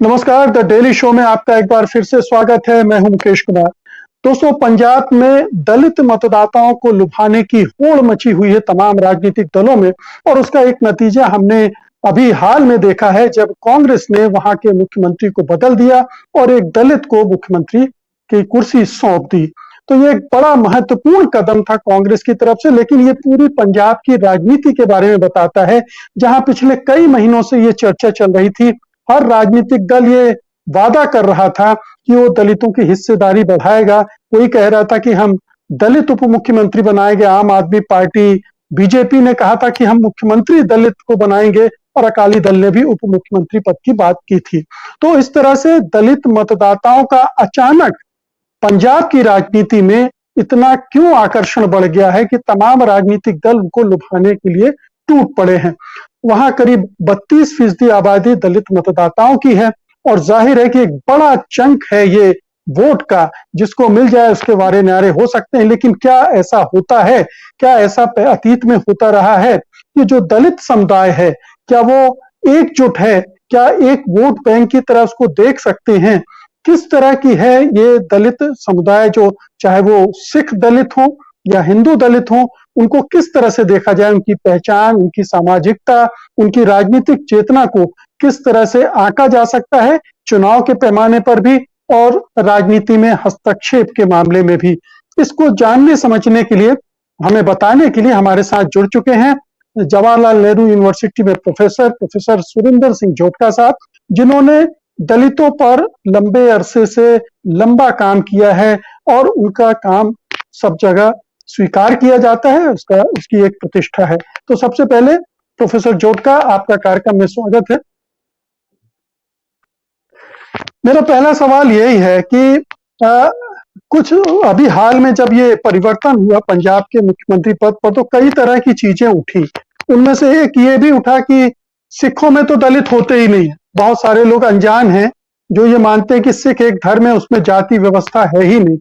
नमस्कार, the daily show में आपका एक बार फिर से स्वागत है। मैं हूं मुकेश कुमार। दोस्तों, पंजाब में दलित मतदाताओं को लुभाने की होड़ मची हुई है तमाम राजनीतिक दलों में, और उसका एक नतीजा हमने अभी हाल में देखा है, जब कांग्रेस ने वहां के मुख्यमंत्री को बदल दिया और एक दलित को मुख्यमंत्री की कुर्सी सौंप दी। तो ये एक बड़ा महत्वपूर्ण कदम था कांग्रेस की तरफ से, लेकिन ये पूरी पंजाब की राजनीति के बारे में बताता है, जहां पिछले कई महीनों से ये चर्चा चल रही थी। हर राजनीतिक दल ये वादा कर रहा था कि वो दलितों की हिस्सेदारी बढ़ाएगा। कोई कह रहा था कि हम दलित उप मुख्यमंत्री बनाएंगे, आम आदमी पार्टी, बीजेपी ने कहा था कि हम मुख्यमंत्री दलित को बनाएंगे, और अकाली दल ने भी उप मुख्यमंत्री पद की बात की थी। तो इस तरह से दलित मतदाताओं का अचानक पंजाब की राजनीति में इतना क्यों आकर्षण बढ़ गया है कि तमाम राजनीतिक दल उनको लुभाने के लिए टूट पड़े हैं। वहां करीब 32% आबादी दलित मतदाताओं की है, और जाहिर है कि एक बड़ा चंक है ये वोट का, जिसको मिल जाए उसके वारे न्यारे हो सकते हैं। लेकिन क्या ऐसा होता है? क्या ऐसा अतीत में होता रहा है कि जो दलित समुदाय है, क्या वो एकजुट है? क्या एक वोट बैंक की तरह उसको देख सकते हैं? किस तरह की है ये दलित समुदाय, जो चाहे वो सिख दलित हो या हिंदू दलित हो, उनको किस तरह से देखा जाए? उनकी पहचान, उनकी सामाजिकता, उनकी राजनीतिक चेतना को किस तरह से आंका जा सकता है, चुनाव के पैमाने पर भी और राजनीति में हस्तक्षेप के मामले में भी? इसको जानने समझने के लिए, हमें बताने के लिए हमारे साथ जुड़ चुके हैं जवाहरलाल नेहरू यूनिवर्सिटी में प्रोफेसर सुरिंदर सिंह जोटका साहब, जिन्होंने दलितों पर लंबे अरसे से लंबा काम किया है, और उनका काम सब जगह स्वीकार किया जाता है, उसकी एक प्रतिष्ठा है। तो सबसे पहले प्रोफेसर जोटका, आपका कार्यक्रम में स्वागत है। मेरा पहला सवाल यही है कि कुछ अभी हाल में जब ये परिवर्तन हुआ पंजाब के मुख्यमंत्री पद पर, तो कई तरह की चीजें उठी। उनमें से एक ये भी उठा कि सिखों में तो दलित होते ही नहीं है। बहुत सारे लोग अनजान हैं जो ये मानते हैं कि सिख एक धर्म है, उसमें जाति व्यवस्था है ही नहीं।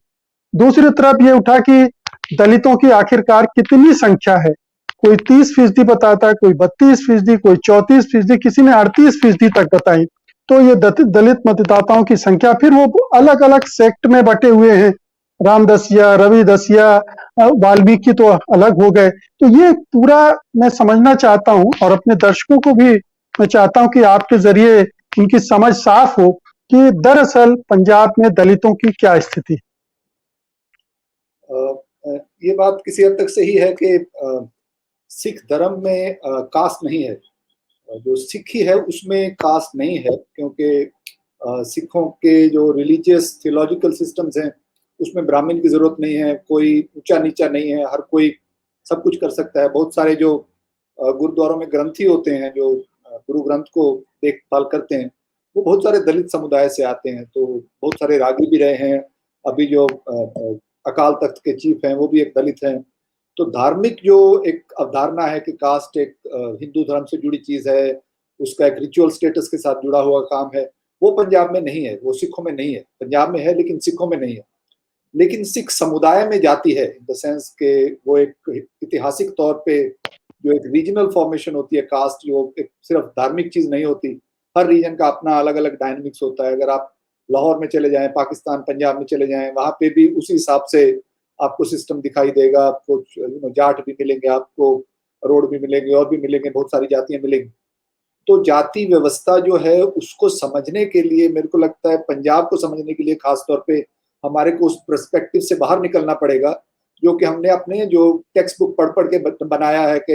दूसरी तरफ ये उठा कि दलितों की आखिरकार कितनी संख्या है। कोई 30% बताता है, कोई 32%, कोई 34%, किसी ने 38% तक बताई। तो ये दलित मतदाताओं की संख्या फिर वो अलग अलग सेक्ट में बटे हुए हैं। रामदसिया, रविदसिया, वाल्मीकि तो अलग हो गए। तो ये पूरा मैं समझना चाहता हूं, और अपने दर्शकों को भी मैं चाहता हूं कि आपके जरिए उनकी समझ साफ हो कि दरअसल पंजाब में दलितों की क्या स्थिति है। ये बात किसी हद तक सही है कि सिख धर्म में कास्ट नहीं है। जो सिखी है उसमें कास्ट नहीं है, क्योंकि सिखों के जो रिलीजियस थियोलॉजिकल सिस्टम्स हैं उसमें ब्राह्मण की जरूरत नहीं है, कोई ऊंचा नीचा नहीं है, हर कोई सब कुछ कर सकता है। बहुत सारे जो गुरुद्वारों में ग्रंथी होते हैं, जो गुरु ग्रंथ को देखभाल करते हैं, वो बहुत सारे दलित समुदाय से आते हैं। तो बहुत सारे रागी भी रहे हैं। अभी जो अकाल तख्त के चीफ हैं वो भी एक दलित हैं। तो धार्मिक जो एक अवधारणा है कि कास्ट एक हिंदू धर्म से जुड़ी चीज है, उसका एक रिचुअल स्टेटस के साथ जुड़ा हुआ काम है, वो पंजाब में नहीं है, वो सिखों में नहीं है। पंजाब में है लेकिन सिखों में नहीं है। लेकिन सिख समुदाय में जाती है, इन द सेंस के वो एक ऐतिहासिक तौर पे जो एक रीजनल फॉर्मेशन होती है कास्ट, जो एक सिर्फ धार्मिक चीज नहीं होती। हर रीजन का अपना अलग अलग डायनेमिक्स होता है। अगर आप लाहौर में चले जाएं, पाकिस्तान पंजाब में चले जाएं, वहां पे भी उसी हिसाब से आपको सिस्टम दिखाई देगा। आपको जाट भी मिलेंगे, आपको रोड भी मिलेंगे, और भी मिलेंगे, बहुत सारी जातियां मिलेंगी। तो जाति व्यवस्था जो है उसको समझने के लिए, मेरे को लगता है पंजाब को समझने के लिए खास तौर पे हमारे को उस पर्सपेक्टिव से बाहर निकलना पड़ेगा, जो कि हमने अपने जो टेक्स्ट बुक पढ़ पढ़ के बनाया है कि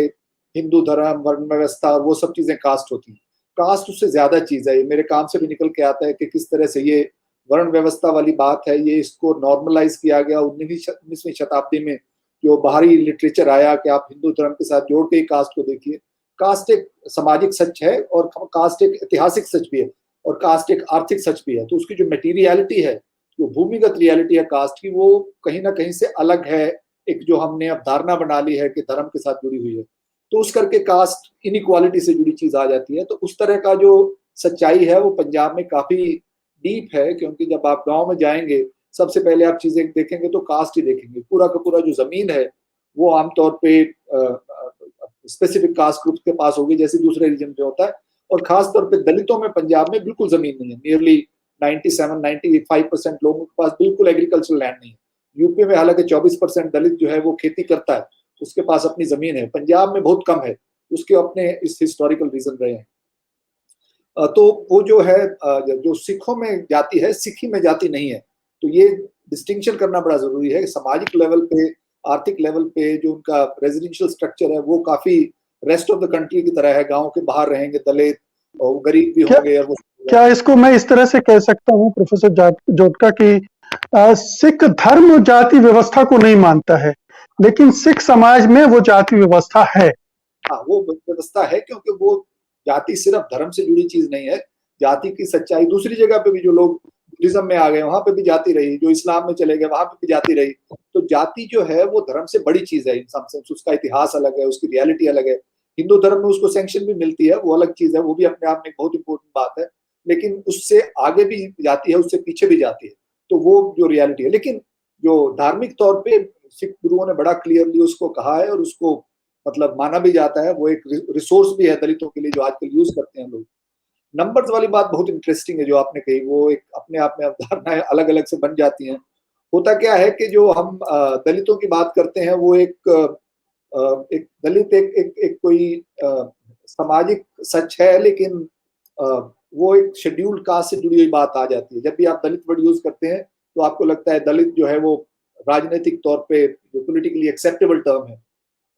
हिंदू धर्म, वर्ण व्यवस्था और वो सब चीजें कास्ट होती हैं। कास्ट उससे ज्यादा चीज है। ये मेरे काम से भी निकल के आता है कि किस तरह से ये वर्ण व्यवस्था वाली बात है, ये इसको नॉर्मलाइज किया गया 19वीं शताब्दी में। जो बाहरी लिटरेचर आया कि आप हिंदू धर्म के साथ जोड़ के ही कास्ट को देखिए। कास्ट एक सामाजिक सच है, और कास्ट एक ऐतिहासिक सच भी है, और कास्ट एक आर्थिक सच भी है। तो उसकी जो मटेरियलिटी है, जो भूमिगत रियलिटी है कास्ट की, वो कहीं ना कहीं से अलग है। एक जो हमने अब धारणा बना ली है कि धर्म के साथ जुड़ी हुई है, तो उस करके कास्ट इनइक्वालिटी से जुड़ी चीज आ जाती है। तो उस तरह का जो सच्चाई है वो पंजाब में काफी डीप है, क्योंकि जब आप गांव में जाएंगे सबसे पहले आप चीजें देखेंगे तो कास्ट ही देखेंगे। पूरा का पूरा जो जमीन है वो आमतौर पे स्पेसिफिक कास्ट ग्रुप के पास होगी, जैसे दूसरे रीजन पे होता है। और खास तौर पे दलितों में पंजाब में बिल्कुल जमीन नहीं है। नियरली 97-95% लोगों के पास बिल्कुल एग्रीकल्चरल लैंड नहीं है। यूपी में हालांकि 24% दलित जो है वो खेती करता है, उसके पास अपनी जमीन है। पंजाब में बहुत कम है, उसके अपने इस हिस्टोरिकल रीजन रहे हैं। तो वो जो है जो सिखों में जाति है, सिखी में जाति नहीं है। तो ये डिस्टिंक्शन करना बड़ा जरूरी है। सामाजिक लेवल पे, आर्थिक लेवल पे जो उनका रेजिडेंशियल स्ट्रक्चर है वो काफी रेस्ट ऑफ द कंट्री की तरह है। गांव के बाहर रहेंगे दलित, और गरीब भी क्या होंगे। और वो क्या इसको मैं इस तरह से कह सकता हूँ प्रोफेसर जोटका कि सिख धर्म जाति व्यवस्था को नहीं मानता है, लेकिन सिख समाज में वो जाति व्यवस्था है। हाँ, वो व्यवस्था है, क्योंकि वो जाति सिर्फ धर्म से जुड़ी चीज नहीं है। जाति की सच्चाई दूसरी जगह पे भी, जो लोग बुद्धिज्म में आ गए वहां पे भी जाति रही, जो इस्लाम में चले गए वहां पे भी जाति रही। तो जाति जो है वो धर्म से बड़ी चीज है इन सम सेंस। उसका इतिहास अलग है, उसकी रियलिटी अलग है। हिंदू धर्म में उसको सैंक्शन भी मिलती है, वो अलग चीज है, वो भी अपने आप में एक बहुत इंपॉर्टेंट बात है। लेकिन उससे आगे भी जाती है, उससे पीछे भी जाती है। तो वो जो रियलिटी है, लेकिन जो धार्मिक तौर पे सिख गुरुओं ने बड़ा क्लियरली उसको कहा है, और उसको मतलब माना भी जाता है। वो एक रिसोर्स भी है दलितों के लिए जो आजकल यूज करते हैं लोग। नंबर्स वाली बात बहुत इंटरेस्टिंग है जो आपने कही। वो एक अपने आप में अवधारणाएं अलग अलग से बन जाती हैं। होता क्या है कि जो हम दलितों की बात करते हैं, वो एक दलित एक कोई सामाजिक सच है, लेकिन वो एक शेड्यूल्ड कास्ट से जुड़ी हुई बात आ जाती है। जब भी आप दलित वर्ड यूज करते हैं तो आपको लगता है दलित जो है वो राजनीतिक तौर पे जो पोलिटिकली एक्सेप्टेबल टर्म है,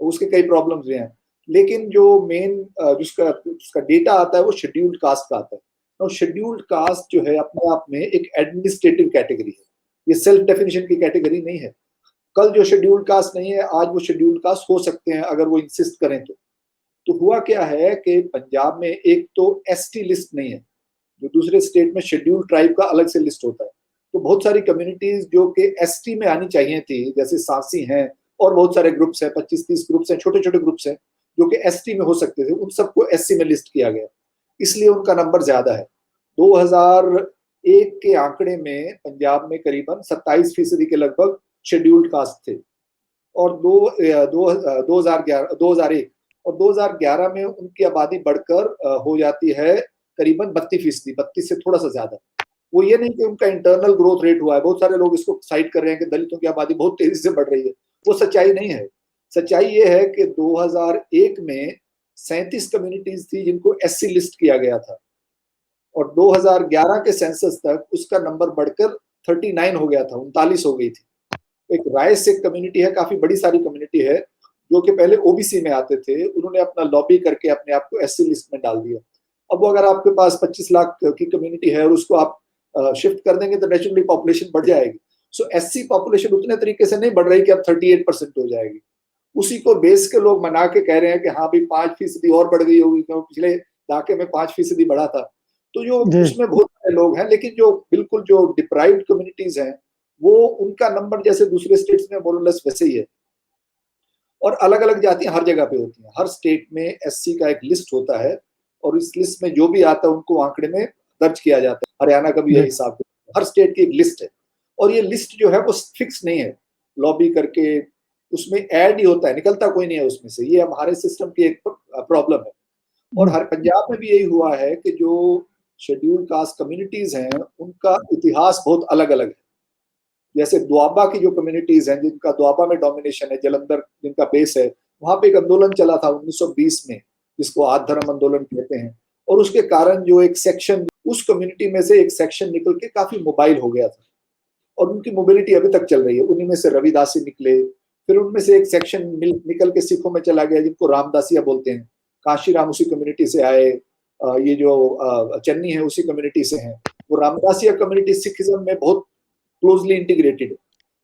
उसके कई प्रॉब्लम्स भी हैं। लेकिन जो मेन जिसका जिसका डेटा आता है वो शेड्यूल्ड कास्ट का आता है। और शेड्यूल्ड कास्ट जो है अपने आप में एक एडमिनिस्ट्रेटिव कैटेगरी है, ये सेल्फ डेफिनेशन की कैटेगरी नहीं है। कल जो शेड्यूल्ड कास्ट नहीं है, आज वो शेड्यूल्ड कास्ट हो सकते हैं अगर वो इंसिस्ट करें तो हुआ क्या है कि पंजाब में एक तो एसटी लिस्ट नहीं है, जो दूसरे स्टेट में शेड्यूल्ड ट्राइब का अलग से लिस्ट होता है। तो बहुत सारी कम्युनिटीज जो कि एसटी में आनी चाहिए थी, जैसे सांसी हैं और बहुत सारे ग्रुप्स हैं, 25-30 ग्रुप्स हैं, छोटे छोटे ग्रुप्स हैं जो कि एसटी में हो सकते थे, उन सबको एससी में लिस्ट किया गया, इसलिए उनका नंबर ज्यादा है। 2001 के आंकड़े में पंजाब में करीबन 27% के लगभग शेड्यूल्ड कास्ट थे। और 2001 और 2011 में उनकी आबादी बढ़कर हो जाती है करीबन 32%, 32 से थोड़ा सा ज्यादा। वो ये नहीं कि उनका इंटरनल ग्रोथ रेट हुआ है। बहुत सारे लोग इसको साइड कर रहे हैं कि दलितों की आबादी बहुत तेजी से बढ़ रही है, वो सच्चाई नहीं है। सच्चाई ये है कि 2001 में 37 कम्युनिटीज थी जिनको एससी लिस्ट किया गया था, और 2011 के सेंसस तक उसका नंबर बढ़कर 39 हो गया था, 39 हो गई थी। एक राय सिख कम्युनिटी है, काफी बड़ी सारी कम्युनिटी है, जो कि पहले ओबीसी में आते थे, उन्होंने अपना लॉबी करके अपने आप को एससी लिस्ट में डाल दिया। अब वो अगर आपके पास 25 लाख की कम्युनिटी है और उसको आप शिफ्ट कर देंगे तो नेचुरली पॉपुलेशन बढ़ जाएगी। सो एससी पॉपुलेशन उतने तरीके से नहीं बढ़ रही कि अब 38% हो जाएगी। उसी को बेस के लोग मना के कह रहे हैं कि हाँ भाई 5% और बढ़ गई होगी, क्योंकि पिछले दहाके में 5% बढ़ा था। तो जो जी उसमें बहुत सारे लोग हैं, लेकिन जो बिल्कुल जो डिप्राइव्ड कम्युनिटीज हैं, वो उनका नंबर जैसे दूसरे स्टेट्स में मोर और लेस वैसे ही है। और अलग अलग जातियां हर जगह पे होती हैं। हर स्टेट में एससी का एक लिस्ट होता है, और इस लिस्ट में जो भी आता है उनको आंकड़े में दर्ज किया जाता है। हरियाणा का भी यही जी हिसाब है, हर स्टेट की एक लिस्ट है। और ये लिस्ट जो है वो फिक्स नहीं है, लॉबी करके उसमें ऐड ही होता है, निकलता कोई नहीं है उसमें से। ये हमारे सिस्टम की एक प्रॉब्लम है। और हर पंजाब में भी यही हुआ है कि जो शेड्यूल्ड कास्ट कम्युनिटीज हैं उनका इतिहास बहुत अलग अलग है। जैसे दुआबा की जो कम्युनिटीज हैं, जिनका दुआबा में डोमिनेशन है, जलंधर जिनका बेस है, वहां पे एक आंदोलन चला था 1920 में, जिसको आद धर्म आंदोलन कहते हैं। और उसके कारण जो एक सेक्शन उस कम्युनिटी में से एक सेक्शन निकल के काफी मोबाइल हो गया था, और उनकी मोबिलिटी अभी तक चल रही है। उन्हीं में से रविदासी निकले, फिर उनमें से एक सेक्शन निकल के सिखों में चला गया, जिनको रामदासिया बोलते हैं। काशीराम उसी कम्युनिटी से आए, ये जो चन्नी है उसी कम्युनिटी से हैं। वो रामदासिया कम्युनिटी सिखिज्म में बहुत क्लोजली इंटीग्रेटेड है।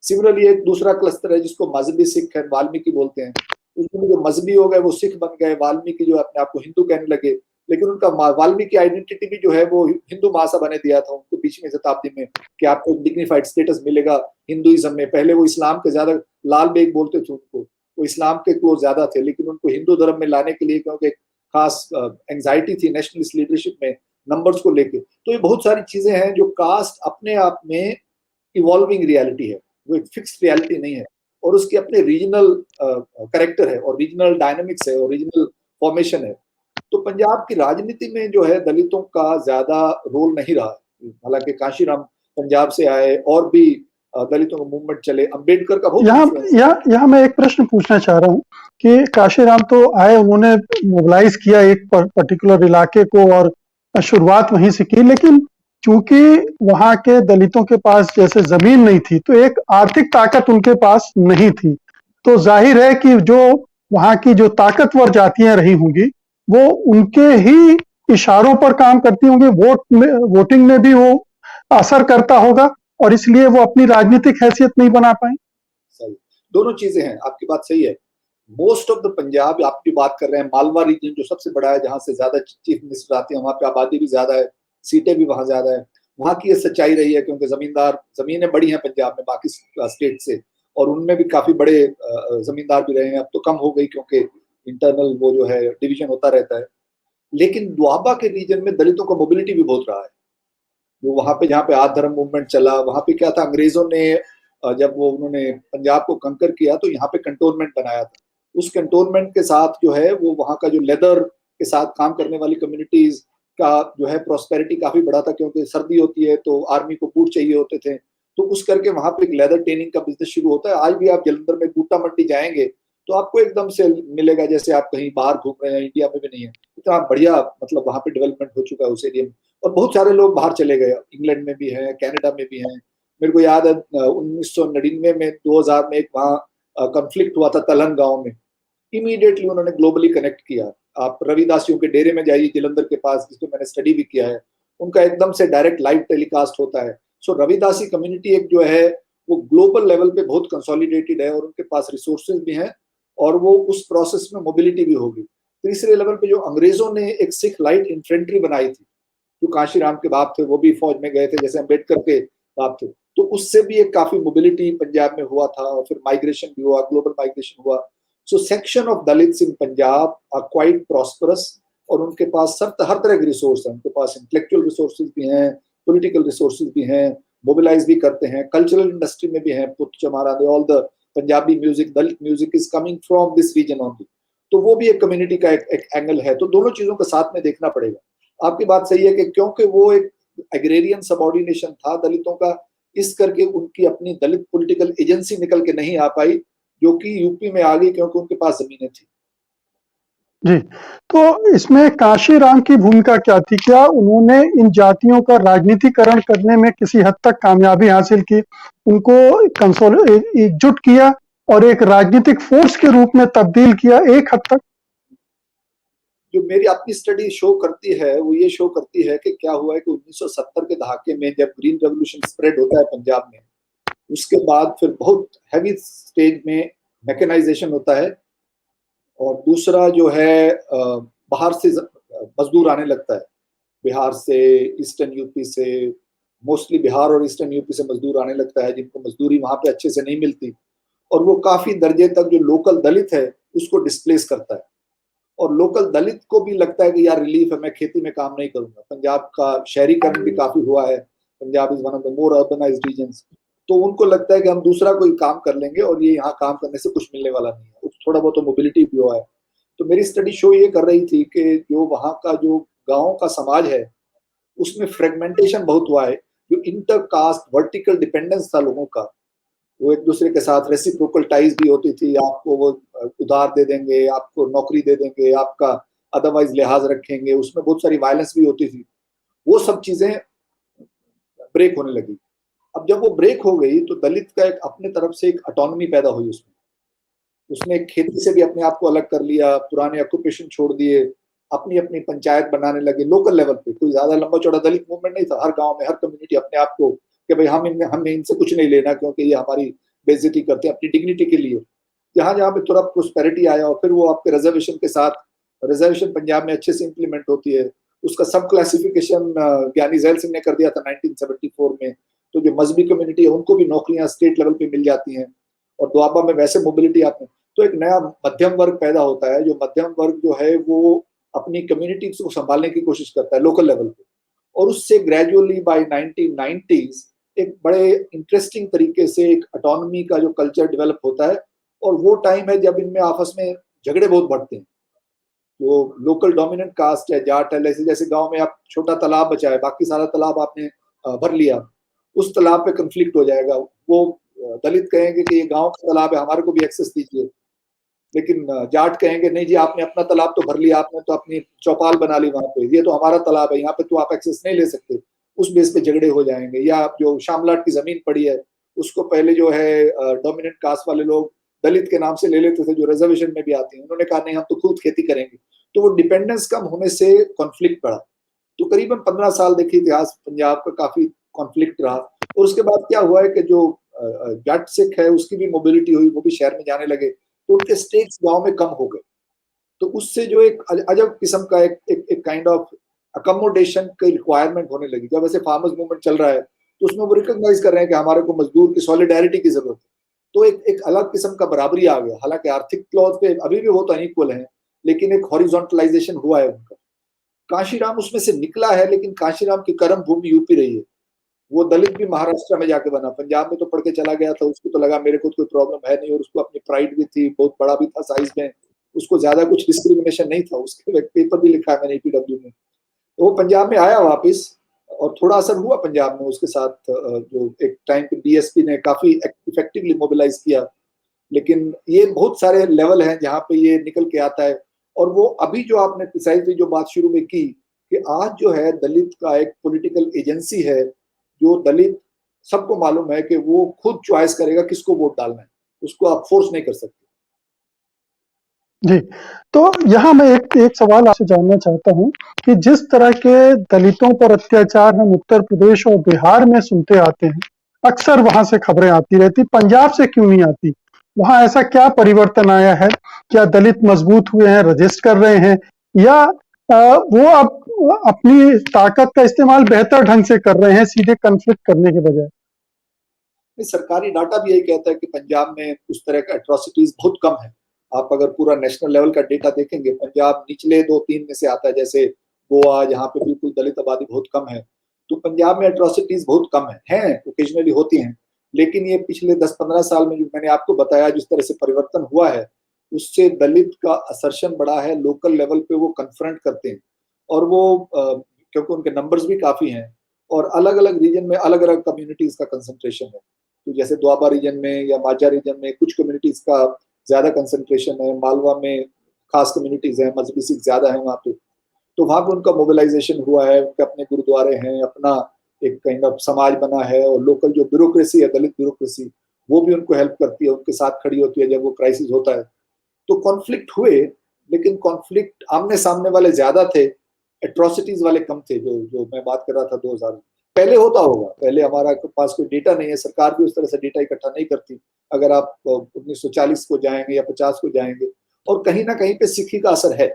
सिमिलरली एक दूसरा क्लस्टर है जिसको मजहबी सिख है, वाल्मीकि बोलते हैं। उसमें जो मजहबी हो गए वो सिख बन गए, वाल्मीकि जो अपने आप को हिंदू कहने लगे। लेकिन उनका वाल्मीकि आइडेंटिटी भी जो है वो हिंदू महासभा ने दिया था उनको 20वीं शताब्दी में, कि आपको डिग्निफाइड स्टेटस मिलेगा हिंदुइज्म में। पहले वो इस्लाम के ज्यादा लाल बेग बोलते थे उनको, वो इस्लाम के क्लोज ज्यादा थे, लेकिन उनको हिंदू धर्म में लाने के लिए, क्योंकि खास एंग्जाइटी थी नेशनलिस्ट लीडरशिप में नंबर्स को लेके। तो ये बहुत सारी चीजें हैं जो कास्ट अपने आप में इवॉल्विंग रियलिटी है, वो एक फिक्स्ड रियलिटी नहीं है। और उसके अपने रीजनल करेक्टर है, और रीजनल डायनामिक्स है, और रीजनल फॉर्मेशन है। तो पंजाब की राजनीति में जो है दलितों का ज्यादा रोल नहीं रहा। हालांकि कांशीराम पंजाब से आए और भी दलितों का मूवमेंट चले, अंबेडकर का बहुत यहाँ इन्फ्लुएंस। यहाँ मैं एक प्रश्न पूछना चाह रहा हूँ कि काशीराम तो आए, उन्होंने मोबिलाइज किया एक पर्टिकुलर इलाके को और शुरुआत वहीं से की, लेकिन चूंकि वहां के दलितों के पास जैसे जमीन नहीं थी तो एक आर्थिक ताकत उनके पास नहीं थी, तो जाहिर है कि जो वहां की जो ताकतवर जातियां रही होंगी वो उनके ही इशारों पर काम करती होंगी, वोटिंग में भी वो असर करता होगा और इसलिए वो अपनी राजनीतिक हैसियत नहीं बना पाए। सही, दोनों चीजें हैं, आपकी बात सही है। मोस्ट ऑफ द पंजाब आपकी बात कर रहे हैं, मालवा रीजन जो सबसे बड़ा है, जहां से ज्यादा चीफ मिनिस्टर आते हैं, वहां पे आबादी भी ज्यादा है, सीटें भी वहां ज्यादा है। वहां की ये सच्चाई रही है क्योंकि जमीनें बड़ी हैं पंजाब में बाकी स्टेट से, और उनमें भी काफी बड़े जमींदार भी रहे हैं। अब तो कम हो गई क्योंकि इंटरनल वो जो है डिवीजन होता रहता है। लेकिन दुआबा के रीजन में दलितों का मोबिलिटी भी बहुत रहा है। वो वहां पे जहाँ पे आद धर्म मूवमेंट चला, वहां पे क्या था, अंग्रेजों ने जब वो उन्होंने पंजाब को कंकर किया तो यहाँ पे कंटोनमेंट बनाया था। उस कंटोनमेंट के साथ जो है वो वहाँ का जो लेदर के साथ काम करने वाली कम्युनिटीज का जो है प्रोस्पेरिटी काफी बड़ा था, क्योंकि सर्दी होती है तो आर्मी को बूट चाहिए होते थे। तो उस करके वहां पे एक लेदर टेनिंग का बिजनेस शुरू होता है। आज भी आप जलंधर में बूटा मंडी जाएंगे तो आपको एकदम से मिलेगा जैसे आप कहीं बाहर घूम रहे हैं, इंडिया में भी नहीं है इतना बढ़िया, मतलब वहां पे डेवलपमेंट हो चुका है उस एरिया में। और बहुत सारे लोग बाहर चले गए, इंग्लैंड में भी हैं, कनाडा में भी हैं। मेरे को याद है 1999 में 2000 में एक वहाँ कॉन्फ्लिक्ट हुआ था तलन गांव में, इमीडिएटली उन्होंने ग्लोबली कनेक्ट किया। आप रविदासियों के डेरे में जाइए जलंधर के पास, जिसको मैंने स्टडी भी किया है, उनका एकदम से डायरेक्ट लाइव टेलीकास्ट होता है। सो रविदासी कम्युनिटी एक जो है वो ग्लोबल लेवल पे बहुत कंसोलिडेटेड है और उनके पास रिसोर्सेज भी हैं और वो उस प्रोसेस में मोबिलिटी भी होगी। तीसरे लेवल पे जो अंग्रेजों ने एक सिख लाइट इन्फेंट्री बनाई थी, जो कांशीराम के बाप थे वो भी फौज में गए थे, जैसे अम्बेडकर के बाप थे, तो उससे भी एक काफी मोबिलिटी पंजाब में हुआ था और फिर माइग्रेशन भी हुआ, ग्लोबल माइग्रेशन हुआ। So section of Dalits in Punjab are quite prosperous और उनके पास सब हर तरह के रिसोर्स हैं। उनके पास इंटेलेक्चुअल रिसोर्सेज भी हैं, पॉलिटिकल रिसोर्सेज भी हैं, मोबिलाइज भी करते हैं, कल्चरल इंडस्ट्री में भी हैं। पुत चमारा दे all the Punjabi music, Dalit music is coming from this region only. तो वो भी एक कम्युनिटी का एक एंगल है। तो दोनों चीजों को साथ में देखना पड़ेगा। आपकी बात सही है कि क्योंकि वो एक एग्रेरियन सबऑर्डिनेशन था दलितों का, इस करके उनकी अपनी दलित पॉलिटिकल एजेंसी निकल के नहीं आ पाई, जो कि यूपी में आ गई क्योंकि उनके पास जमीनें थी। जी, तो इसमें काशीराम की भूमिका क्या थी? क्या उन्होंने इन जातियों का राजनीतिकरण करने में किसी हद तक कामयाबी हासिल की, उनको एकजुट किया और एक राजनीतिक फोर्स के रूप में तब्दील किया एक हद तक? जो मेरी अपनी स्टडी शो करती है वो ये शो करती है कि क्या हुआ है कि 1970 के दहाके में जब ग्रीन रेवोल्यूशन स्प्रेड होता है पंजाब में, उसके बाद फिर बहुत हैवी स्टेज में मैकेनाइजेशन होता है और दूसरा जो है बाहर से मजदूर आने लगता है, बिहार से, ईस्टर्न यूपी से, मोस्टली बिहार और ईस्टर्न यूपी से मजदूर आने लगता है, जिनको मजदूरी वहां पे अच्छे से नहीं मिलती और वो काफी दर्जे तक जो लोकल दलित है उसको डिस्प्लेस करता है। और लोकल दलित को भी लगता है कि यार रिलीफ है, मैं खेती में काम नहीं करूंगा। पंजाब का शहरीकरण भी काफी हुआ है, Punjab is one of the more urbanised regions. तो उनको लगता है कि हम दूसरा कोई काम कर लेंगे और ये यहाँ काम करने से कुछ मिलने वाला नहीं है। थोड़ा बहुत तो मोबिलिटी भी हुआ है। तो मेरी स्टडी शो ये कर रही थी कि जो वहाँ का जो गाँव का समाज है उसमें फ्रेगमेंटेशन बहुत हुआ है। जो इंटरकास्ट वर्टिकल डिपेंडेंस था लोगों का, वो एक दूसरे के साथ रेसिप्रोकल टाइज भी होती थी। आपको वो उधार दे देंगे, आपको नौकरी दे देंगे, आपका अदरवाइज लिहाज रखेंगे, उसमें बहुत सारी वायलेंस भी होती थी। वो सब चीजें ब्रेक होने लगी। अब जब वो ब्रेक हो गई तो दलित का एक अपने तरफ से एक ऑटोनॉमी पैदा हुई उसमें। उसने खेती से भी अपने आप को अलग कर लिया, पुराने ऑक्यूपेशन छोड़ दिए, अपनी अपनी पंचायत बनाने लगे लोकल लेवल पे। कोई ज्यादा लंबा चौड़ा दलित मूवमेंट नहीं था, हर गांव में हर कम्युनिटी अपने आप को कि भाई हमने इनसे कुछ नहीं लेना क्योंकि ये हमारी बेइज्जती करते हैं अपनी डिग्निटी के लिए। जहां जहां पे थोड़ा प्रोस्पेरिटी आया और फिर वो आपके रिजर्वेशन के साथ, रिजर्वेशन पंजाब में अच्छे से इंप्लीमेंट होती है, उसका सब क्लासिफिकेशन ज्ञानी जैल सिंह ने कर दिया था 1974 में। तो जो मजहबी कम्युनिटी है उनको भी नौकरियां स्टेट लेवल पे मिल जाती हैं और दोआबा में वैसे मोबिलिटी आती है। तो एक नया मध्यम वर्ग पैदा होता है। जो मध्यम वर्ग जो है वो अपनी कम्युनिटीज को संभालने की कोशिश करता है लोकल लेवल पे, और उससे ग्रेजुअली बाय 1990s एक बड़े इंटरेस्टिंग तरीके से एक ऑटोनॉमी का जो कल्चर डेवलप होता है। और वो टाइम है जब इनमें आपस में झगड़े बहुत बढ़ते हैं। जो लोकल डोमिनेंट कास्ट है, जाट है, जैसे गांव में आप छोटा तालाब बचा है, बाकी सारा तालाब आपने भर लिया, उस तालाब पे कंफ्लिक्ट हो जाएगा। वो दलित कहेंगे कि ये गांव का तालाब है, हमारे को भी एक्सेस दीजिए, लेकिन जाट कहेंगे नहीं जी, आपने अपना तालाब तो भर लिया, आपने तो अपनी चौपाल बना ली वहां पे, ये तो हमारा तालाब है, यहाँ पे तो आप एक्सेस नहीं ले सकते। उस बेस पे झगड़े हो जाएंगे। या जो शामलाट की जमीन पड़ी है, उसको पहले जो है डोमिनेंट कास्ट वाले लोग दलित के नाम से ले लेते थे, जो रिजर्वेशन में भी आती है। उन्होंने कहा नहीं, हम तो खुद खेती करेंगे। तो वो डिपेंडेंस कम होने से कॉन्फ्लिक्ट बढ़ा। तो करीबन 15 साल देखिए इतिहास पंजाब का काफी कॉन्फ्लिक्ट रहा। और उसके बाद क्या हुआ है कि जो जट सिख है उसकी भी मोबिलिटी हुई, वो भी शहर में जाने लगे, तो उनके स्टेक्स गांव में कम हो गए। तो उससे जो एक अजब किस्म का एक काइंड ऑफ अकोमोडेशन की रिक्वायरमेंट होने लगी। जब ऐसे फार्मर्स मूवमेंट चल रहा है तो उसमें वो रिकॉग्नाइज कर रहे हैं कि हमारे को मजदूर की सॉलिडारिटी की जरूरत है। तो एक अलग किस्म का बराबरी आ गया। हालांकि आर्थिक क्लॉज पे अभी भी बहुत अनइक्वल है, लेकिन एक हॉरिजॉन्टलाइजेशन हुआ है उनका। काशीराम उसमें से निकला है, लेकिन काशीराम की कर्म भूमि यूपी रही है। वो दलित भी महाराष्ट्र में जाके बना, पंजाब में तो पढ़ के चला गया था, उसको तो लगा मेरे को कोई प्रॉब्लम है नहीं, और उसको अपनी प्राइड भी थी, बहुत बड़ा भी था साइज में, उसको ज्यादा कुछ डिस्क्रिमिनेशन नहीं था। उसके पेपर भी लिखा है मैंने ईपीडब्ल्यू में। तो वो पंजाब में आया वापिस, और थोड़ा असर हुआ पंजाब में उसके साथ। जो एक टाइम पे डीएसपी ने काफी इफेक्टिवली मोबिलाइज किया। लेकिन ये बहुत सारे लेवल हैं जहाँ पे ये निकल के आता है। और वो अभी जो आपने प्रिसाइजली जो बात शुरू में की कि आज जो है दलित का एक पॉलिटिकल एजेंसी है, जो दलित सबको मालूम है कि वो खुद चॉइस करेगा किसको वोट डालना है, उसको आप फोर्स नहीं कर सकते। जी, तो यहाँ मैं एक सवाल आपसे जानना चाहता हूँ कि जिस तरह के दलितों पर अत्याचार हम उत्तर प्रदेश और बिहार में सुनते आते हैं, अक्सर वहां से खबरें आती रहती, पंजाब से क्यों नहीं आती? वहां ऐसा क्या परिवर्तन आया है? क्या दलित मजबूत हुए हैं, रजिस्ट कर रहे हैं, या वो अब अपनी ताकत का इस्तेमाल बेहतर ढंग से कर रहे हैं, सीधे कन्फ्लिक्ट करने के बजाय? सरकारी डाटा भी यही कहता है कि पंजाब में उस तरह का एट्रोसिटीज बहुत कम है। आप अगर पूरा नेशनल लेवल का डेटा देखेंगे, पंजाब निचले 2-3 में से आता है, जैसे गोवा जहाँ पे बिल्कुल दलित आबादी बहुत कम है। तो पंजाब में एट्रोसिटीज बहुत कम है, ओकेजनली होती हैं। लेकिन ये पिछले 10-15 साल में जो मैंने आपको बताया जिस तरह से परिवर्तन हुआ है, उससे दलित का असर्शन बढ़ा है। लोकल लेवल पे वो कन्फ्रंट करते हैं, और वो क्योंकि उनके नंबर्स भी काफी हैं, और अलग अलग रीजन में अलग अलग कम्युनिटीज का कंसंट्रेशन है। तो जैसे द्वाबा रीजन में या माझा रीजन में कुछ कम्युनिटीज का ज्यादा कंसंट्रेशन है, मालवा में खास कम्युनिटीज है, मजहबी सिख ज्यादा है वहाँ पे। तो वहाँ पे उनका मोबिलाइजेशन हुआ है, उनके अपने गुरुद्वारे हैं, अपना एक काइंड ऑफ समाज बना है, और लोकल जो ब्यूरोक्रेसी है, दलित ब्यूरोक्रेसी, वो भी उनको हेल्प करती है, उनके साथ खड़ी होती है जब वो क्राइसिस होता है। तो कॉन्फ्लिक्ट हुए, लेकिन कॉन्फ्लिक्ट आमने सामने वाले ज्यादा थे, एट्रोसिटीज वाले कम थे। जो जो मैं बात कर रहा था 2000 पहले होता होगा, पहले हमारा पास कोई डेटा नहीं है, सरकार भी उस तरह से डेटा इकट्ठा नहीं करती। अगर आप 1940 को जाएंगे या 50 को जाएंगे, और कहीं ना कहीं पे सिखी का असर है,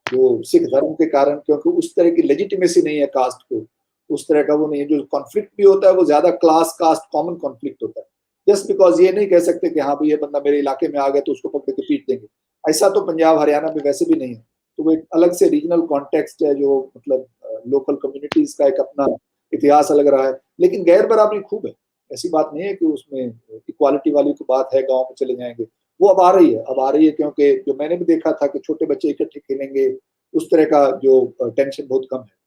जो सिख धर्म के कारण, क्योंकि उस तरह की लेजिटिमेसी नहीं है कास्ट को, उस तरह का वो नहीं है। जो कॉन्फ्लिक्ट भी होता है वो ज्यादा क्लास कास्ट कॉमन कॉन्फ्लिक्ट होता है। जस्ट बिकॉज ये नहीं कह सकते कि हाँ भाई ये बंदा मेरे इलाके में आ गया तो उसको पकड़ के पीट देंगे, ऐसा तो पंजाब हरियाणा में वैसे भी नहीं है। तो वो एक अलग से रीजनल कॉन्टेक्स्ट है, जो मतलब लोकल कम्युनिटीज का एक अपना इतिहास अलग रहा है। लेकिन गैर बराबरी खूब है, ऐसी बात नहीं है कि उसमें इक्वालिटी वाली तो बात है, गाँव में चले जाएंगे। वो अब आ रही है, अब आ रही है, क्योंकि जो मैंने भी देखा था कि छोटे बच्चे इकट्ठे खेलेंगे, उस तरह का जो टेंशन बहुत कम है।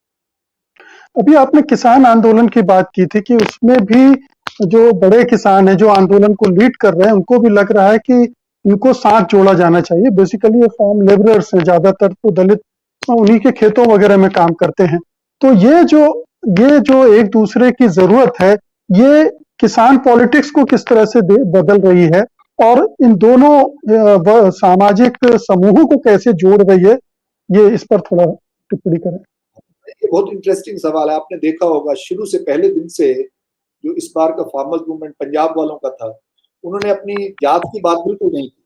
अभी आपने किसान आंदोलन की बात की थी कि उसमें भी जो बड़े किसान हैं, जो आंदोलन को लीड कर रहे हैं, उनको भी लग रहा है कि इनको साथ जोड़ा जाना चाहिए। बेसिकली ये फार्म लेबरर्स हैं, ज्यादातर तो दलित उन्हीं के खेतों वगैरह में काम करते हैं। तो ये जो एक दूसरे की जरूरत है, ये किसान पॉलिटिक्स को किस तरह से बदल रही है, और इन दोनों सामाजिक समूहों को कैसे जोड़ रही है, ये इस पर थोड़ा टिप्पणी करें। ये बहुत इंटरेस्टिंग सवाल है। आपने देखा होगा शुरू से, पहले दिन से, जो इस बार का फार्मर्स मूवमेंट पंजाब वालों का था, उन्होंने अपनी जात की बात बिल्कुल नहीं की।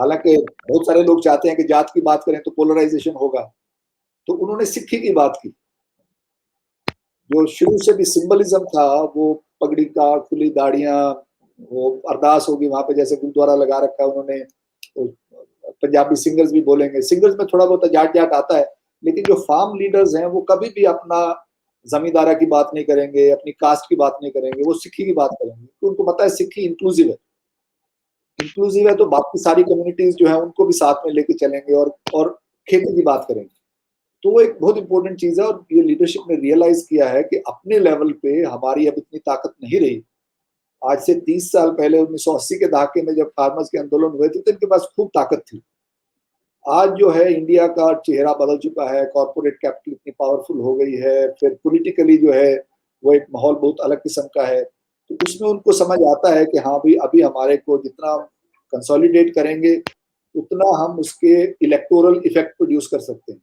हालांकि बहुत सारे लोग चाहते हैं कि जात की बात करें तो पोलराइजेशन होगा, तो उन्होंने सिक्खी की बात की। जो शुरू से भी सिंबलिज्म था, वो पगड़ी का, खुली दाढ़ियां, वो अरदास होगी वहां पे, जैसे गुरुद्वारा लगा रखा है उन्होंने। तो पंजाबी सिंगर्स भी बोलेंगे, सिंगर्स में थोड़ा बहुत जाट जाट आता है, लेकिन जो फार्म लीडर्स हैं वो कभी भी अपना जमींदारा की बात नहीं करेंगे, अपनी कास्ट की बात नहीं करेंगे, वो सिक्खी की बात करेंगे, तो उनको पता है सिक्खी इंक्लूसिव है। इंक्लूसिव है तो बाकी सारी कम्युनिटीज जो है उनको भी साथ में लेके चलेंगे और खेती की बात करेंगे। तो वो एक बहुत इंपॉर्टेंट चीज है और ये लीडरशिप ने रियलाइज किया है कि अपने लेवल पे हमारी अब इतनी ताकत नहीं रही। आज से 30 साल पहले 1980 के दहाके में जब फार्मर्स के आंदोलन हुए थे तो इनके पास खूब ताकत थी। आज जो है इंडिया का चेहरा बदल चुका है, कॉर्पोरेट कैपिटल इतनी पावरफुल हो गई है, फिर पॉलिटिकली जो है वो एक माहौल बहुत अलग किस्म का है। तो उसमें उनको समझ आता है कि हाँ भाई अभी हमारे को जितना कंसोलिडेट करेंगे उतना हम उसके इलेक्टोरल इफेक्ट प्रोड्यूस कर सकते हैं।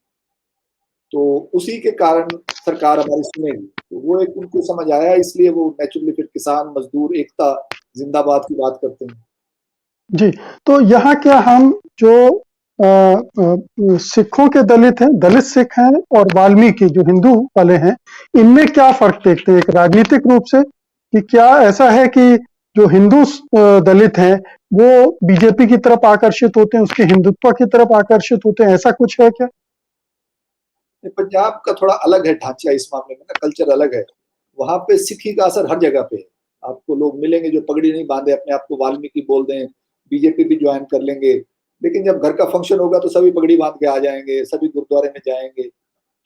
तो उसी के कारण सरकार हमारी सुनेगी। तो वो एक उनको समझ आया, इसलिए वो नेचुरली फिर किसान मजदूर एकता जिंदाबाद की बात करते हैं। जी, तो यहाँ क्या हम जो सिखों के दलित हैं, दलित सिख हैं और वाल्मीकि जो हिंदू वाले हैं, इनमें क्या फर्क देखते हैं एक राजनीतिक रूप से, कि क्या ऐसा है कि जो हिंदू दलित हैं वो बीजेपी की तरफ आकर्षित होते हैं, उसके हिंदुत्व की तरफ आकर्षित होते हैं, ऐसा कुछ है क्या? पंजाब का थोड़ा अलग है ढांचा इस मामले में ना, कल्चर अलग है। वहां पे सिखी का असर हर जगह पे है। आपको लोग मिलेंगे जो पगड़ी नहीं बांधे, अपने आप को वाल्मीकि बोल दें, बीजेपी भी ज्वाइन कर लेंगे, लेकिन जब घर का फंक्शन होगा तो सभी पगड़ी बांध के आ जाएंगे, सभी गुरुद्वारे में जाएंगे।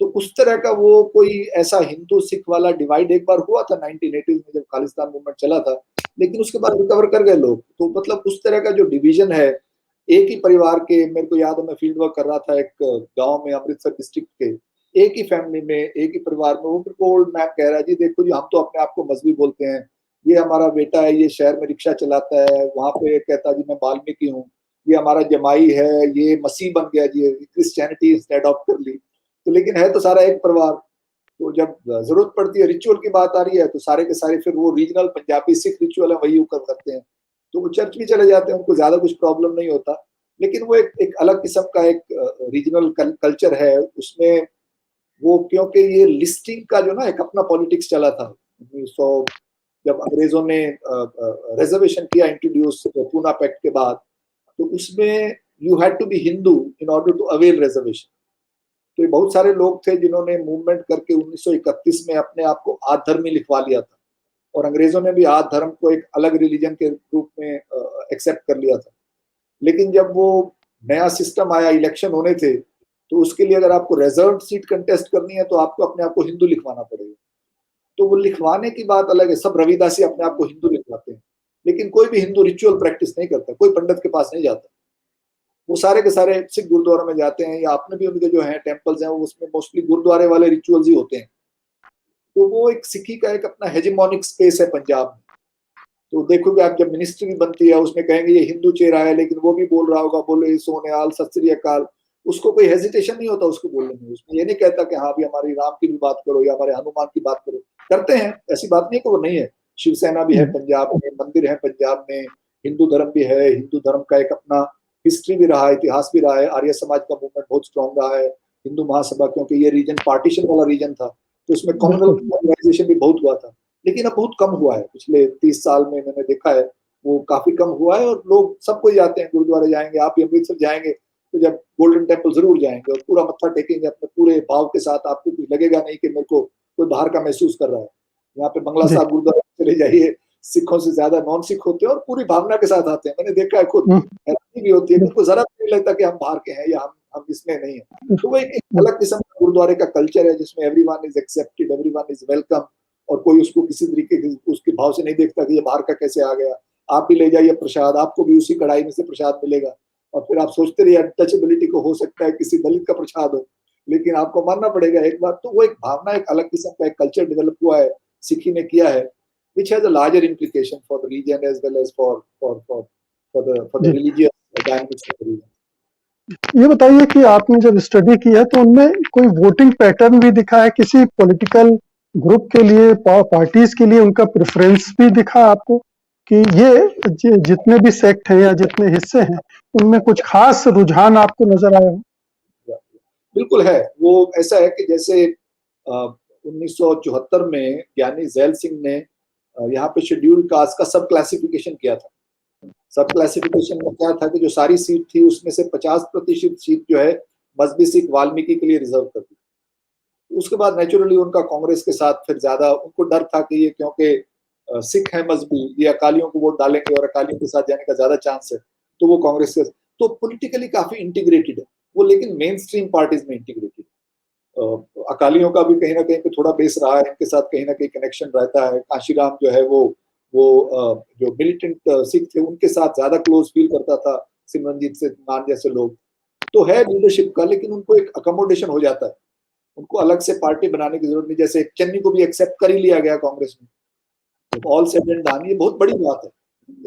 तो उस तरह का वो कोई ऐसा हिंदू सिख वाला डिवाइड एक बार हुआ था 1980 में जब खालिस्तान मूवमेंट चला था, लेकिन उसके बाद रिकवर कर गए लोग। तो मतलब उस तरह का जो डिवीजन है, एक ही परिवार के, मेरे को याद है मैं फील्ड वर्क कर रहा था एक गांव में अमृतसर डिस्ट्रिक्ट के, एक ही फैमिली में एक ही परिवार में, वो मेरे को ओल्ड मैन कह रहा है जी देखो जी हम तो अपने आप को मजहबी बोलते हैं, ये हमारा बेटा है ये शहर में रिक्शा चलाता है, वहां पे कहता जी मैं वाल्मीकि हूँ, ये हमारा जमाई है ये मसीह बन गया जी, क्रिश्चियनिटी अडॉप्ट कर ली। तो लेकिन है तो सारा एक परिवार। तो जब जरूरत पड़ती है, रिचुअल की बात आ रही है, तो सारे के सारे फिर वो रीजनल पंजाबी सिख रिचुअल है वही कर सकते हैं। तो वो चर्च भी चले जाते हैं, उनको ज्यादा कुछ प्रॉब्लम नहीं होता। लेकिन वो एक अलग किस्म का एक रीजनल कल्चर है उसमें। वो क्योंकि ये लिस्टिंग का जो ना एक अपना पॉलिटिक्स चला था 1900, जब अंग्रेजों ने रिजर्वेशन किया इंट्रोड्यूस पूना पैक्ट के बाद, तो उसमें you had to be Hindu in order to avail reservation. तो ये बहुत सारे लोग थे जिन्होंने मूवमेंट करके 1931 में अपने आप को आद धर्मी लिखवा लिया था, और अंग्रेजों ने भी आद धर्म को एक अलग रिलीजन के रूप में एक्सेप्ट कर लिया था। लेकिन जब वो नया सिस्टम आया, इलेक्शन होने थे, तो उसके लिए अगर आपको रिजर्व सीट कंटेस्ट करनी है तो आपको अपने आप को हिंदू लिखवाना पड़ेगा। तो वो लिखवाने की बात अलग है, सब रविदासी अपने आप को हिंदू लिखवाते हैं, लेकिन कोई भी हिंदू रिचुअल प्रैक्टिस नहीं करता, कोई पंडित के पास नहीं जाता। वो सारे के सारे सिख गुरुद्वारों में जाते हैं, या अपने भी उनके जो है टेम्पल्स हैं उसमें मोस्टली गुरुद्वारे वाले रिचुअल्स ही होते हैं। तो वो एक सिखी का एक अपना हेजेमोनिक स्पेस है पंजाब में। तो देखोगे आप जब मिनिस्ट्री बनती है उसमें कहेंगे ये हिंदू चेहरा है, लेकिन वो भी बोल रहा होगा बोले सोनेहाल सत श्री अकाल, उसको कोई हेजिटेशन नहीं होता उसको बोलने में। उसमें ये नहीं कहता कि हाँ भी हमारी राम की भी बात करो या हमारे हनुमान की बात करो, करते हैं, ऐसी बात नहीं है कि वो नहीं है। शिवसेना भी है पंजाब में, मंदिर है पंजाब में, हिंदू धर्म भी है, हिंदू धर्म का एक अपना हिस्ट्री भी रहा है, इतिहास भी रहा है। आर्य समाज का मूवमेंट बहुत स्ट्रॉन्ग रहा है। हिंदू महासभा, क्योंकि ये रीजन पार्टीशन वाला रीजन था तो उसमें कम्युनल ऑर्गेनाइजेशन भी बहुत हुआ था, लेकिन अब बहुत कम हुआ है। पिछले 30 साल में मैंने देखा है वो काफी कम हुआ है, और लोग सब कोई जाते हैं, गुरुद्वारे जाएंगे, आप भी अमृतसर जाएंगे तो जब गोल्डन टेम्पल जरूर जाएंगे और पूरा मत्था टेकेंगे अपने पूरे भाव के साथ। आपको कुछ लगेगा नहीं कि मेरे को कोई बाहर का महसूस कर रहा है। यहाँ पे बंगला जी। साहब गुरुद्वारा चले जाइए, सिखों से ज्यादा नॉन सिख होते हैं और पूरी भावना के साथ आते हैं, मैंने देखा है खुद। हैरानी भी होती है कि उनको जरा नहीं लगता कि हम बाहर के हैं या हम इसमें नहीं है। तो वो एक अलग किस्म का गुरुद्वारे का कल्चर है जिसमें everyone is accepted, everyone is welcome, और कोई उसको किसी तरीके के उसके भाव से नहीं देखता कि ये बाहर का कैसे आ गया। आप भी ले जाइए प्रसाद, आपको भी उसी कढ़ाई में से प्रसाद मिलेगा, और फिर आप सोचते रहिए अनटचेबिलिटी को हो सकता है किसी दलित का प्रसाद हो, लेकिन आपको मानना पड़ेगा एक बार। तो वो एक भावना, एक अलग किस्म का एक कल्चर डेवलप हुआ है, सिखी ने किया है, which has a larger implication for the region as well as for the ji, religious dynamics of the region. ये बताइए कि आपने जब स्टडी की है तो उनमें कोई वोटिंग पैटर्न भी दिखा है किसी पॉलिटिकल ग्रुप के लिए, पार्टीज के लिए उनका प्रेफरेंस भी दिखा आपको, कि ये जितने भी सेक्ट हैं या जितने हिस्से हैं उनमें कुछ खास रुझान आपको नजर आया हो? बिल्कुल है। वो ऐसा है कि जैसे 1974 में ज्ञानी जैल सिंह ने यहाँ पे शेड्यूल्ड कास्ट का सब क्लासिफिकेशन किया था। सब क्लासिफिकेशन में क्या था कि जो सारी सीट थी उसमें से 50% सीट जो है मजहबी सिख वाल्मीकि के लिए रिजर्व कर दी। उसके बाद नेचुरली उनका कांग्रेस के साथ फिर ज्यादा उनको डर था कि ये क्योंकि सिख है मजबूत, ये अकालियों को वोट डालेंगे और अकालियों के साथ जाने का ज्यादा चांस है, तो वो कांग्रेस के, तो पॉलिटिकली काफी इंटीग्रेटेड है वो, लेकिन मेन स्ट्रीम पार्टीज में इंटीग्रेटेड। अकालियों का भी कहीं ना कहीं पे थोड़ा बेस रहा है, इनके साथ कहीं ना कहीं कनेक्शन रहता है। काशीराम जो है वो जो मिलिटेंट सिख थे उनके साथ ज्यादा क्लोज फील करता था, सिमरनजीत से मान जैसे लोग, तो है लीडरशिप का, लेकिन उनको एक अकोमोडेशन हो जाता है, उनको अलग से पार्टी बनाने की जरूरत नहीं। जैसे चन्नी को भी एक्सेप्ट कर ही लिया गया कांग्रेस में, ऑल सेड एंड डन, ये बहुत बड़ी बात है।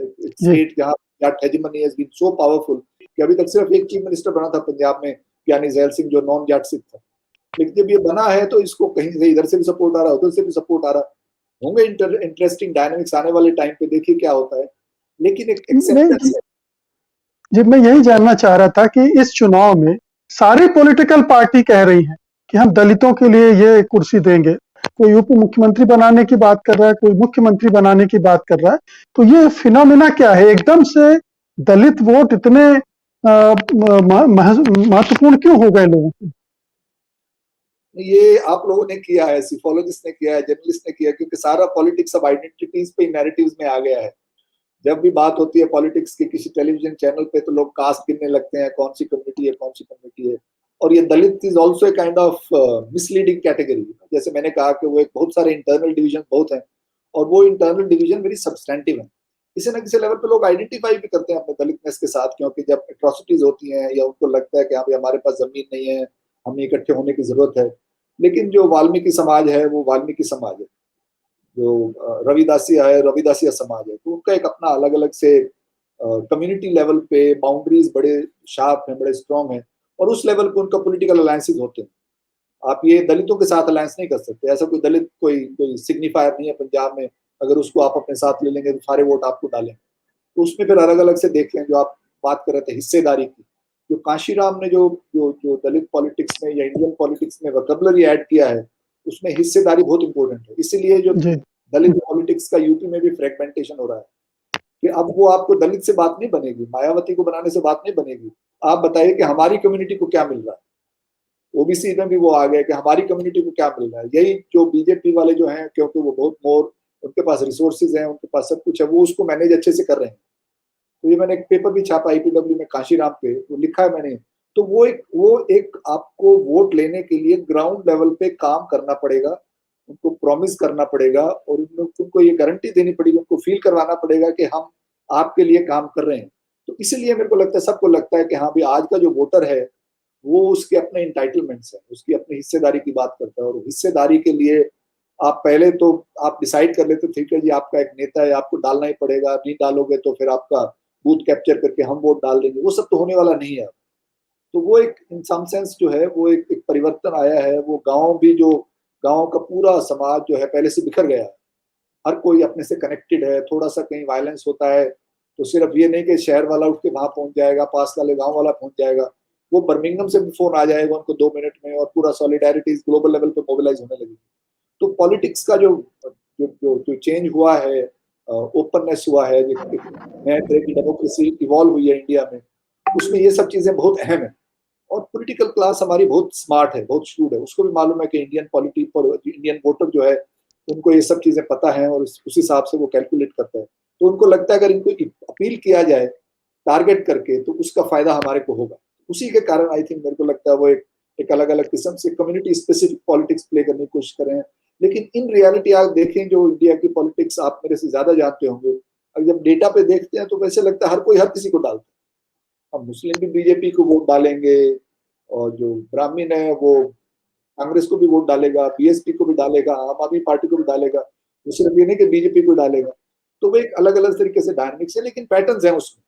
स्टेट जहाँ Jat hegemony has been so powerful कि अभी तक सिर्फ एक चीफ मिनिस्टर बना था पंजाब में, ज्ञानी जैल सिंह, जो नॉन जाट सिख था, लेकिन जब ये बना है तो इसको कहीं से इधर से भी सपोर्ट आ रहा है, उधर से भी सपोर्ट आ रहा है। होंगे इंटरेस्टिंग डायनामिक्स आने वाले टाइम पे, देखिए क्या होता है, लेकिन एक एक्सेप्टेंस है। जी, मैं यही जानना चाह रहा था कि इस चुनाव में सारी पॉलिटिकल पार्टी कह रही हैं कि हम दलितों के लिए ये कुर्सी देंगे, कोई उप मुख्यमंत्री बनाने की बात कर रहा है, कोई मुख्यमंत्री बनाने की बात कर रहा है, तो ये फिनोमिना क्या है, एकदम से दलित वोट इतने महत्वपूर्ण क्यों हो गए लोगों को? ये आप लोगों ने किया है, सिफोलॉजिस्ट ने किया है, जर्नलिस्ट ने किया है, क्योंकि सारा पॉलिटिक्स अब आइडेंटिटीज पे, नैरेटिव्स में आ गया है। जब भी बात होती है पॉलिटिक्स की किसी टेलीविजन चैनल पे, तो लोग कास्ट गिनने लगते हैं, कौन सी कम्युनिटी है, कौन सी कम्युनिटी है। और ये Dalit is also a kind of misleading category. जैसे मैंने कहा कि वो एक बहुत सारे इंटरनल डिवीजन बहुत हैं, और वो इंटरनल डिवीजन वेरी सब्सटेंटिव है। किसी ना किसी लेवल पे लोग आइडेंटिफाई भी करते हैं अपने दलितनेस के साथ, क्योंकि जब एट्रोसिटीज होती हैं या उनको लगता है कि हाँ भाई हमारे पास जमीन नहीं है, हमें इकट्ठे होने की जरूरत है। लेकिन जो वाल्मीकि समाज है वो वाल्मीकि समाज है, जो रविदासिया है रविदासिया समाज है, तो उनका एक अपना अलग अलग से कम्युनिटी लेवल पे बाउंड्रीज बड़े शार्प हैं, बड़े स्ट्रॉन्ग हैं, और उस लेवल पे उनका पॉलिटिकल अलायंसेज होते हैं। आप ये दलितों के साथ अलायंस नहीं कर सकते, ऐसा कोई दलित कोई कोई सिग्निफायर नहीं है पंजाब में, अगर उसको आप अपने साथ ले लेंगे तो सारे वोट आपको डालेंगे। तो उसमें फिर अलग अलग से देख लें, जो आप बात कर रहे थे हिस्सेदारी की, जो काशीराम ने जो जो जो दलित पॉलिटिक्स में या इंडियन पॉलिटिक्स में वोकैबुलरी ऐड किया है, उसमें हिस्सेदारी बहुत इंपॉर्टेंट है। इसीलिए जो दलित पॉलिटिक्स का यूपी में भी फ्रेगमेंटेशन हो रहा है कि अब वो आपको दलित से बात नहीं बनेगी, मायावती को बनाने से बात नहीं बनेगी। आप बताइए कि हमारी कम्युनिटी को क्या मिल रहा है। ओबीसी में भी वो आ गया कि हमारी कम्युनिटी को क्या मिल रहा है। यही जो बीजेपी वाले जो हैं, क्योंकि वो बहुत मोर, उनके पास रिसोर्सेज हैं, उनके पास सब कुछ है, वो उसको मैनेज अच्छे से कर रहे हैं। तो ये मैंने एक पेपर भी छापा आईपीडब्ल्यू में काशीराम पे, वो लिखा है मैंने। तो वो एक आपको वोट लेने के लिए ग्राउंड लेवल पे काम करना पड़ेगा, उनको प्रॉमिस करना पड़ेगा, और उनको ये गारंटी देनी पड़ेगी, उनको फील करवाना पड़ेगा कि हम आपके लिए काम कर रहे हैं। तो इसीलिए मेरे को लगता है, सबको लगता है कि हाँ भाई आज का जो वोटर है वो उसके अपने इंटाइटलमेंट्स है, उसकी अपनी हिस्सेदारी की बात करता है। और हिस्सेदारी के लिए आप पहले तो आप डिसाइड कर लेते, ठीक है जी आपका एक नेता है, आपको डालना ही पड़ेगा, नहीं डालोगे तो फिर आपका बूथ कैप्चर करके हम वोट डाल देंगे, वो सब तो होने वाला नहीं है। तो वो एक इन सम सेंस जो है वो एक परिवर्तन आया है। वो गांव भी, जो गांव का पूरा समाज जो है पहले से बिखर गया है, हर कोई अपने से कनेक्टेड है। थोड़ा सा कहीं वायलेंस होता है तो सिर्फ ये नहीं कि शहर वाला उठ के वहां पहुंच जाएगा, पास वाले गांव वाला पहुंच जाएगा, वो बर्मिंगम से भी फोन आ जाएगा उनको 2 मिनट में, और पूरा सॉलिडारिटी ग्लोबल लेवल पे मोबिलाइज होने लगेगी। तो पॉलिटिक्स का जो जो जो, जो चेंज हुआ है, ओपननेस हुआ है, नए तरह की डेमोक्रेसी इवॉल्व हुई है इंडिया में, उसमें ये सब चीजें बहुत अहम है। और पॉलिटिकल क्लास हमारी बहुत स्मार्ट है, बहुत श्रूड है, उसको भी मालूम है कि इंडियन पॉलिटिक्स और इंडियन वोटर जो है उनको ये सब चीजें पता है, और उस हिसाब से वो कैलकुलेट करता है। तो उनको लगता है अगर इनको अपील किया जाए टारगेट करके तो उसका फायदा हमारे को होगा। उसी के कारण आई थिंक मेरे को लगता है वो एक अलग अलग किस्म से कम्युनिटी स्पेसिफिक पॉलिटिक्स प्ले करने की कोशिश करें। लेकिन इन रियलिटी आप देखें, जो इंडिया की पॉलिटिक्स आप मेरे से ज्यादा जानते होंगे, अब जब डेटा पे देखते हैं तो वैसे लगता है हर कोई हर किसी को डालता है। अब मुस्लिम भी बीजेपी को वोट डालेंगे, और जो ब्राह्मण है वो कांग्रेस को भी वोट डालेगा, बीएसपी को भी डालेगा, आम आदमी पार्टी को भी डालेगा, तो सिर्फ ये नहीं कि बीजेपी को डालेगा। तो वो एक अलग अलग तरीके से डायनामिक्स है, लेकिन पैटर्न्स हैं उसमें।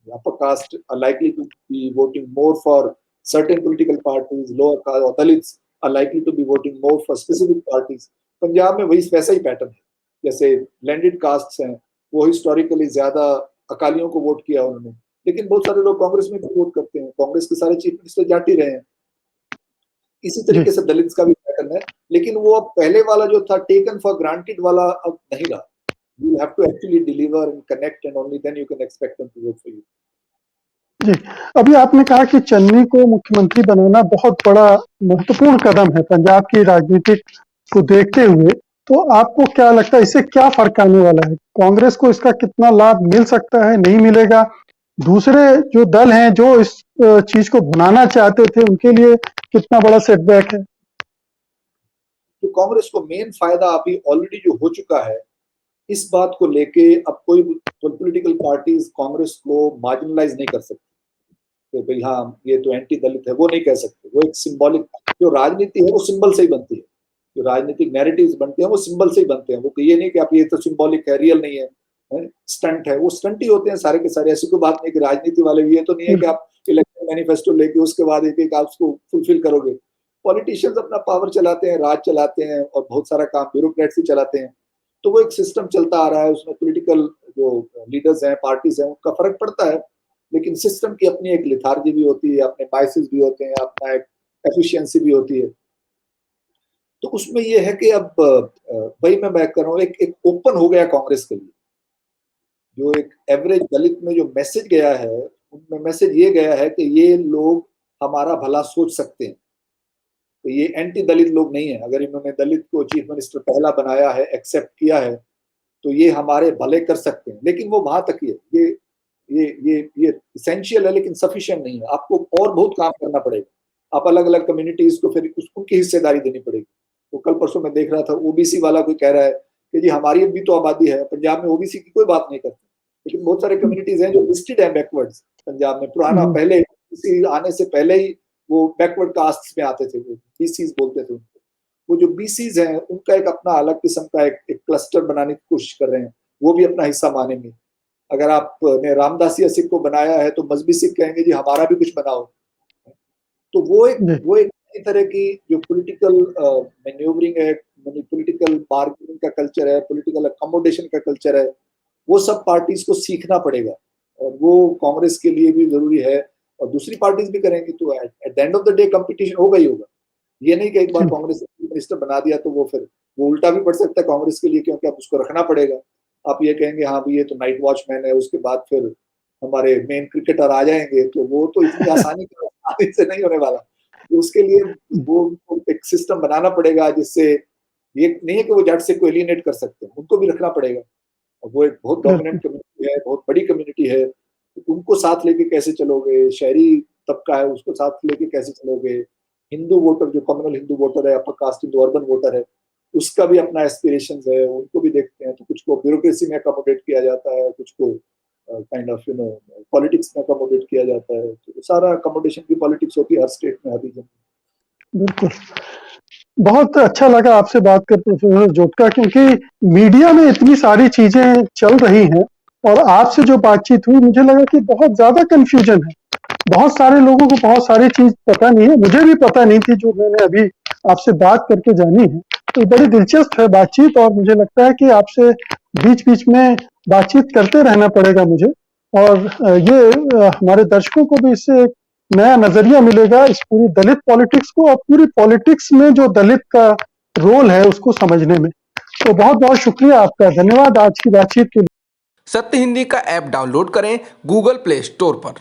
upper caste are likely to be voting more for certain political parties, lower caste or Dalits are likely to be voting more for specific parties. Punjab में वही वैसा ही पैटर्न है, जैसे लैंडेड कास्ट्स हैं वो हिस्टोरिकली ज्यादा अकालियों को वोट किया उन्होंने, लेकिन बहुत सारे लोग कांग्रेस में भी वोट करते हैं, कांग्रेस के सारे चीफ मिनिस्टर जाट ही रहे हैं। इसी तरीके से दलित्स का भी पैटर्न है, लेकिन वो अब पहले वाला जो था टेकन फॉर ग्रांटेड वाला अब नहीं रहा। You have to actually deliver and connect, and only then you can expect them to vote for you. जी, अभी आपने कहा कि चन्नी को मुख्यमंत्री बनाना बहुत बड़ा महत्वपूर्ण कदम है पंजाब की राजनीति को देखते हुए। तो आपको क्या लगता है इससे क्या फर्क आने वाला है? कांग्रेस को इसका कितना लाभ मिल सकता है, नहीं मिलेगा? दूसरे जो दल हैं जो इस चीज को भुनाना चाहते थे उनके लिए कितना बड़ा सेटबैक है? तो कांग्रेस को मेन फायदा अभी ऑलरेडी जो हो चुका है, इस बात को लेके अब कोई पॉलिटिकल पार्टीज कांग्रेस को मार्जिनलाइज नहीं कर सकती कि भाई हाँ ये तो एंटी दलित है, वो नहीं कह सकते। वो एक सिंबॉलिक, जो राजनीति है वो सिंबल से ही बनती है, जो राजनीतिक नैरेटिव्स बनते हैं वो सिंबल से ही बनते हैं। वो ये नहीं कि आप ये तो सिंबॉलिक है, रियल नहीं है, स्टंट है, वो स्टंट ही होते हैं सारे के सारे। ऐसी कोई बात नहीं कि राजनीति वाले, ये तो नहीं है कि आप इलेक्शन मैनिफेस्टो लेके उसके बाद एक एक आप उसको फुलफिल करोगे। पॉलिटिशियंस अपना पावर चलाते हैं, राज चलाते हैं, और बहुत सारा काम ब्यूरोक्रेट्स ही चलाते हैं। तो वो एक सिस्टम चलता आ रहा है, उसमें पॉलिटिकल जो लीडर्स हैं, पार्टीज हैं, उनका फर्क पड़ता है। लेकिन सिस्टम की अपनी एक लिथार्जी भी होती है, अपने बायसेस भी होते हैं, अपना एक एफिशिएंसी भी होती है। तो उसमें ये है कि अब वही मैं बैक कर रहा हूँ, एक ओपन हो गया कांग्रेस के लिए। जो एक एवरेज दलित में जो मैसेज गया है, उनमें मैसेज ये गया है कि ये लोग हमारा भला सोच सकते हैं। तो ये एंटी दलित लोग नहीं है। अगर इन्होंने दलित को चीफ मिनिस्टर पहला बनाया है, एक्सेप्ट किया है, तो ये हमारे भले कर सकते हैं। लेकिन वो वहां तक ही है। ये इसेंशियल है लेकिन सफिशिएंट नहीं है। आपको और बहुत काम करना पड़ेगा। आप अलग अलग कम्युनिटीज को फिर उनकी हिस्सेदारी देनी पड़ेगी। तो कल परसों मैं देख रहा था, ओबीसी वाला कोई कह रहा है कि जी हमारी भी तो आबादी है। पंजाब में ओबीसी की कोई बात नहीं करते, लेकिन बहुत सारे कम्युनिटीज हैं जो लिस्टेड है बैकवर्ड्स। पंजाब में पुराना पहले ओबीसी आने से पहले ही वो बैकवर्ड कास्ट में आते थे, वो बीसीज बोलते थे उनको। वो जो बीसीज हैं उनका एक अपना अलग किस्म का एक क्लस्टर बनाने की कोशिश कर रहे हैं। वो भी अपना हिस्सा मानेंगे। अगर आपने रामदासिया सिख को बनाया है तो मजहबी सिख कहेंगे जी हमारा भी कुछ बनाओ। तो वो एक नई तरह की जो पॉलिटिकल मैन्यूवरिंग है, पॉलिटिकल बार्गेनिंग का कल्चर है, पॉलिटिकल अकोमोडेशन का कल्चर है, वो सब पार्टीज को सीखना पड़ेगा। और वो कांग्रेस के लिए भी जरूरी है, और दूसरी पार्टीज भी करेंगी। तो at the end of the day competition होगा ही होगा। ये नहीं कि एक बार कांग्रेस ने मिनिस्टर बना दिया तो वो फिर वो उल्टा भी पड़ सकता है कांग्रेस के लिए, क्योंकि आप उसको रखना पड़ेगा। आप ये कहेंगे हाँ भाई ये तो नाइट वॉचमैन है, उसके बाद फिर हमारे मेन क्रिकेटर आ जाएंगे, तो वो तो इतनी आसानी से नहीं होने वाला। तो उसके लिए वो एक सिस्टम बनाना पड़ेगा जिससे ये नहीं है कि वो जट से को एलिनेट कर सकते हैं, उनको भी रखना पड़ेगा। और वो एक बहुत डोमिनेंट कम्युनिटी है, बहुत बड़ी कम्युनिटी है। तो उनको साथ लेके कैसे चलोगे? शहरी तबका है, उसको साथ लेके कैसे चलोगे? हिंदू वोटर, जो कम्युनल हिंदू वोटर है, upper caste Hindu urban voter है, उसका भी अपना एस्पिरेशंस है, उनको भी देखते हैं। तो कुछ को ब्यूरोक्रेसी में अकोमोडेट किया जाता है, कुछ को काइंड ऑफ पॉलिटिक्स में अकोमोडेट किया जाता है। तो सारा अकोमोडेशन की पॉलिटिक्स होती है हर स्टेट में, हर रीजन में। बिल्कुल। बहुत अच्छा लगा आपसे बात कर प्रोफेसर जोटका, क्योंकि मीडिया में इतनी सारी चीजें चल रही हैं और आपसे जो बातचीत हुई मुझे लगा कि बहुत ज्यादा कंफ्यूजन है। बहुत सारे लोगों को बहुत सारी चीज पता नहीं है, मुझे भी पता नहीं थी जो मैंने अभी आपसे बात करके जानी है। तो बड़ी दिलचस्प है बातचीत, और मुझे लगता है कि आपसे बीच बीच में बातचीत करते रहना पड़ेगा मुझे। और हमारे दर्शकों को भी इससे एक नया नजरिया मिलेगा इस पूरी दलित पॉलिटिक्स को, और पूरी पॉलिटिक्स में जो दलित का रोल है उसको समझने में। तो बहुत बहुत शुक्रिया आपका, धन्यवाद आज की बातचीत के लिए। सत्य हिंदी का ऐप डाउनलोड करें गूगल प्ले स्टोर पर।